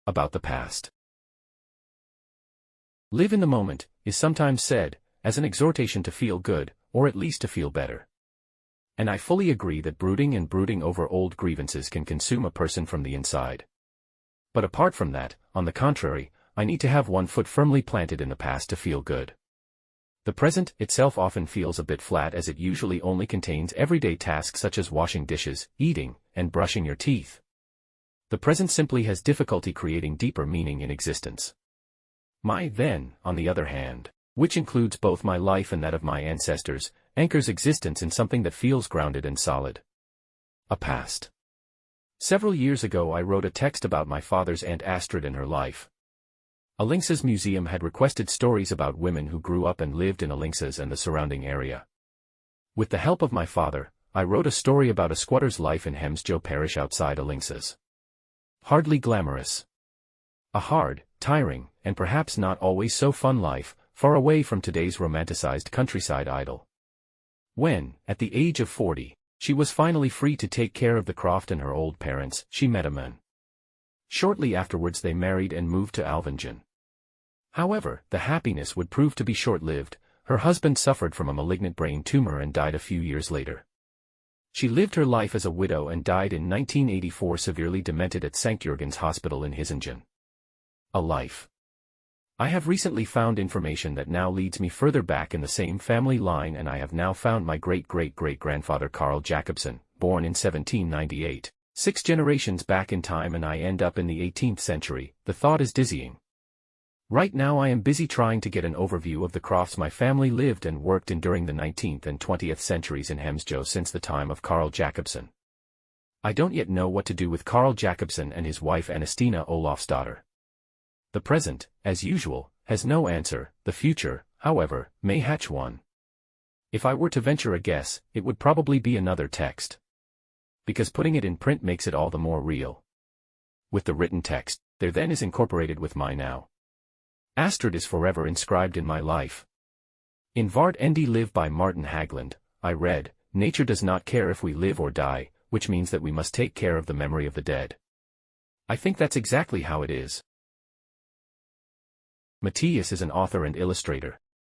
about the past. Live in the moment, is sometimes said, as an exhortation to feel good, or at least to feel better. And I fully agree that brooding over old grievances can consume a person from the inside. But apart from that, on the contrary, I need to have one foot firmly planted in the past to feel good. The present itself often feels a bit flat, as it usually only contains everyday tasks such as washing dishes, eating, and brushing your teeth. The present simply has difficulty creating deeper meaning in existence. My then, on the other hand, which includes both my life and that of my ancestors, anchors existence in something that feels grounded and solid. A past. Several years ago I wrote a text about my father's Aunt Astrid and her life. Alingsås Museum had requested stories about women who grew up and lived in Alingsås and the surrounding area. With the help of my father, I wrote a story about a squatter's life in Hemsjo parish outside Alingsås. Hardly glamorous. A hard, tiring, and perhaps not always so fun life, far away from today's romanticized countryside idyll. When, at the age of 40, she was finally free to take care of the croft and her old parents, she met a man. Shortly afterwards they married and moved to Alvingen. However, the happiness would prove to be short-lived. Her husband suffered from a malignant brain tumor and died a few years later. She lived her life as a widow and died in 1984 severely demented at St. Jürgen's Hospital in Hisingen. A life. I have recently found information that now leads me further back in the same family line, and I have now found my great-great-great-grandfather Carl Jacobsen, born in 1798. 6 generations back in time, and I end up in the 18th century. The thought is dizzying. Right now I am busy trying to get an overview of the crofts my family lived and worked in during the 19th and 20th centuries in Hemsjo since the time of Carl Jacobsen. I don't yet know what to do with Carl Jacobsen and his wife Anastina Olofsdotter. The present, as usual, has no answer. The future, however, may hatch one. If I were to venture a guess, it would probably be another text. Because putting it in print makes it all the more real. With the written text, there then is incorporated with my now. Astrid is forever inscribed in my life. In Vart Ende Live by Martin Hagland, I read, "Nature does not care if we live or die, which means that we must take care of the memory of the dead." I think that's exactly how it is. MATTIAS is an author and illustrator.